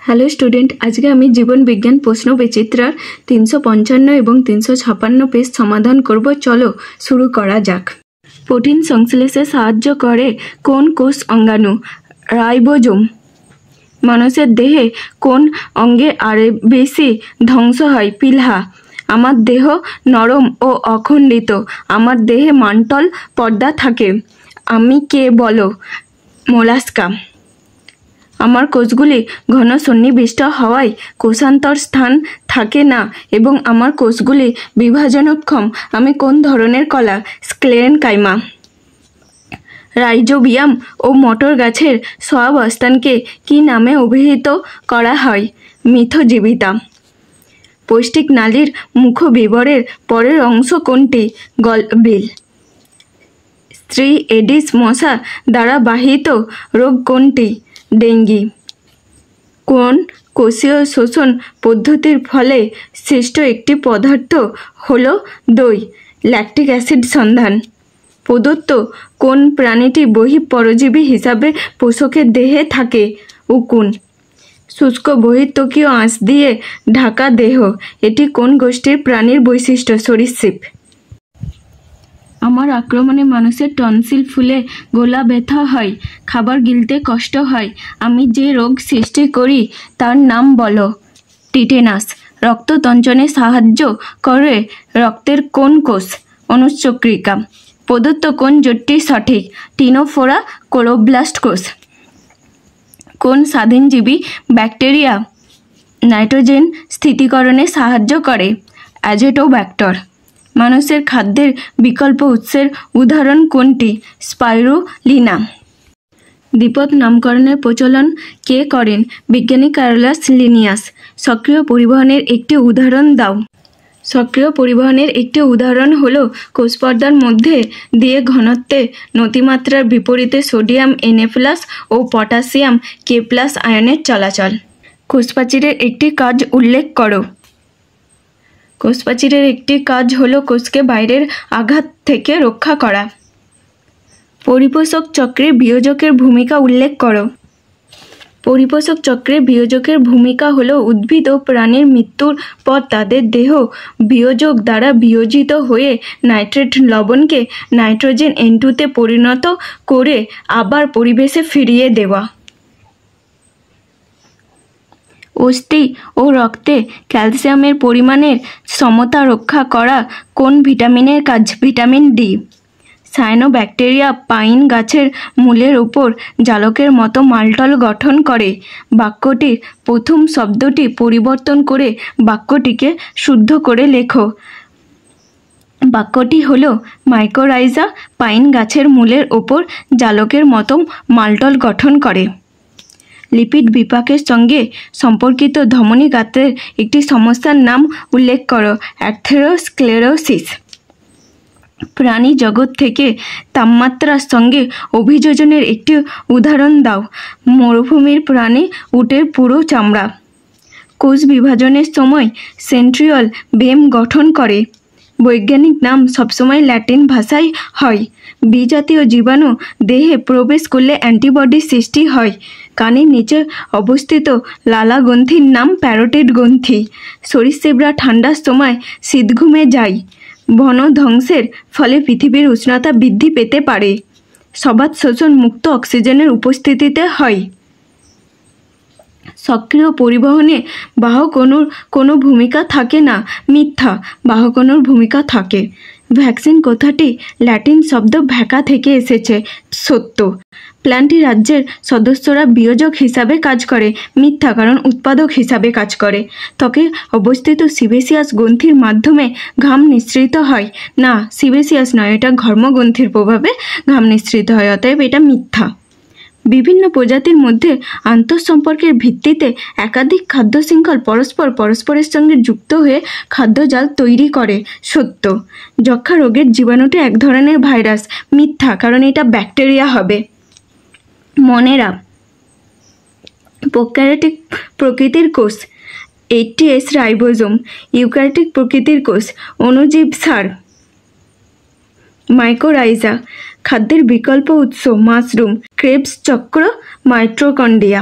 Hello student, আজকে আমি জীবন বিজ্ঞান প্রশ্ন বিচিত্রার 355 এবং 356 পেজ সমাধান করব। চলো শুরু করা যাক। প্রোটিন সংশ্লেষে সাহায্য করে কোন কোষ অঙ্গাণু? রাইবোজোম। মানুষের দেহে কোন অঙ্গে আরে বেশি ধ্বংস হয়? পিলহা। আমার দেহ নরম ও অখণ্ডিত, আমার দেহে মান্টল পর্দা থাকে। আমি কে বলো? মোলাস্কা। আমার কোষগুলি ঘন সন্নিবিষ্ট হওয়ায় কোষান্তর স্থান থাকে না এবং আমার কোষগুলি বিভাজনক্ষম। আমি কোন ধরনের কলা? স্ক্লেরেনকাইমা। রাইজোবিয়াম ও মটর গাছের সহাবস্থানকে কী নামে অভিহিত করা হয়? মিথজীবিতা। পৌষ্টিক নালীর মুখবিবরের পরের অংশ কোনটি? গলবিল। স্ত্রী এডিস মশা দ্বারা বাহিত রোগ কোনটি? ডেঙ্গি। কোন কোষীয় শোষণ পদ্ধতির ফলে সৃষ্ট একটি পদার্থ হলো দই? ল্যাকটিক অ্যাসিড সন্ধান। প্রদত্ত কোন প্রাণীটি বহিঃপরজীবী হিসাবে পোষকের দেহে থাকে? উকুন। শুষ্ক বহিঃত্বকীয় আঁশ দিয়ে ঢাকা দেহ, এটি কোন গোষ্ঠীর প্রাণীর বৈশিষ্ট্য? সরীসৃপ। আমার আক্রমণে মানুষের টনসিল ফুলে গলা ব্যথা হয়, খাবার গিলতে কষ্ট হয়। আমি যে রোগ সৃষ্টি করি তার নাম বলো? টিটেনাস। রক্ত তঞ্চনে সাহায্য করে রক্তের কোন কোষ? অনুচক্রিকা। প্রদত্ত কোন জোটটি সঠিক? টিনোফোরা ক্লোরোব্লাস্ট কোষ। কোন স্বাধীনজীবী ব্যাকটেরিয়া নাইট্রোজেন স্থিতিকরণে সাহায্য করে? অ্যাজেটোব্যাক্টর। মানুষের খাদ্যের বিকল্প উৎসের উদাহরণ কোনটি? স্পাইরুলিনা। দ্বিপদ নামকরণের প্রচলন কে করেন? বিজ্ঞানী কার্লাস লিনিয়াস। সক্রিয় পরিবহনের একটি উদাহরণ দাও। সক্রিয় পরিবহনের একটি উদাহরণ হলো কোষপর্দার মধ্যে দিয়ে ঘনত্বে নতিমাত্রার বিপরীতে সোডিয়াম Na+ ও পটাশিয়াম K+ আয়নের চলাচল। কোষপ্রাচীরের একটি কাজ উল্লেখ করো। কোষপ্রাচীরের একটি কাজ হলো কোষকে বাইরের আঘাত থেকে রক্ষা করা। পরিপোষক চক্রে বিয়োজকের ভূমিকা উল্লেখ করো। পরিপোষক চক্রে বিয়োজকের ভূমিকা হলো উদ্ভিদ ও প্রাণীর মৃত্যুর পর তাদের দেহ বিয়োজক দ্বারা বিয়োজিত হয়ে নাইট্রেট লবণকে নাইট্রোজেন N2-তে পরিণত করে আবার পরিবেশে ফিরিয়ে দেওয়া। অস্থি ও রক্তে ক্যালসিয়ামের পরিমাণের সমতা রক্ষা করা কোন ভিটামিনের কাজ? Vitamin D. সায়ানোব্যাকটেরিয়া পাইন গাছের মূলের উপর জালকের মতো মাল্টল গঠন করে। বাক্যটির প্রথম শব্দটি পরিবর্তন করে বাক্যটিকে শুদ্ধ করে লেখো। বাক্যটি হলো মাইকোরাইজা পাইন গাছের মূলের ওপর জালকের মতো মাল্টল গঠন করে। লিপিড বিপাকের সঙ্গে সম্পর্কিত ধমনী গাত্রের একটি সমস্যার নাম উল্লেখ করো। অ্যাথেরোস্ক্লেরোসিস। প্রাণী জগৎ থেকে তাপমাত্রার সঙ্গে অভিযোজনের একটি উদাহরণ দাও। মরুভূমির প্রাণী উটের পুরো চামড়া। কোষ বিভাজনের সময় সেন্ট্রিওল বেম গঠন করে। বৈজ্ঞানিক নাম সবসময় ল্যাটিন ভাষায় হয়। বিজাতীয় জীবাণু দেহে প্রবেশ করলে অ্যান্টিবডি সৃষ্টি হয়। কানের নিচে অবস্থিত লালা গ্রন্থির নাম প্যারোটিড গ্রন্থি। সরীসৃপরা ঠান্ডার সময় শীতঘুমে যায়। বন ধ্বংসের ফলে পৃথিবীর উষ্ণতা বৃদ্ধি পেতে পারে। সবাত শোষণ মুক্ত অক্সিজেনের উপস্থিতিতে হয়। সক্রিয় পরিবহনে বাহক অণুর কোনো ভূমিকা থাকে না। মিথ্যা। বাহক অণুর ভূমিকা থাকে। ভ্যাকসিন কথাটি ল্যাটিন শব্দ ভ্যাকা থেকে এসেছে। সত্য। প্ল্যান্টি রাজ্যের সদস্যরা বিয়োজক হিসাবে কাজ করে। মিথ্যা, কারণ উৎপাদক হিসাবে কাজ করে। ত্বকে অবস্থিত সিবেসিয়াস গ্রন্থির মাধ্যমে ঘাম নিঃসৃত হয়। না, সিবেসিয়াস নয়, এটা ঘর্মগ্রন্থির প্রভাবে ঘাম নিঃসৃত হয়, অতএব এটা মিথ্যা। বিভিন্ন প্রজাতির মধ্যে আন্তঃসম্পর্কের ভিত্তিতে একাধিক খাদ্য শৃঙ্খল পরস্পরের সঙ্গে যুক্ত হয়ে খাদ্যজাল তৈরি করে। সত্য। যক্ষা রোগের জীবাণুটি এক ধরনের ভাইরাস। মিথ্যা, কারণ এটা ব্যাকটেরিয়া হবে। মনেরা। প্রোক্যারিওটিক প্রকৃতির কোষ 80S রাইবোজোম। ইউক্যারিওটিক প্রকৃতির কোষ অণুজীব সার। মাইকোরাইজা। খাদ্যের বিকল্প উৎস মাশরুম। ক্রেবস চক্র মাইটোকন্ড্রিয়া।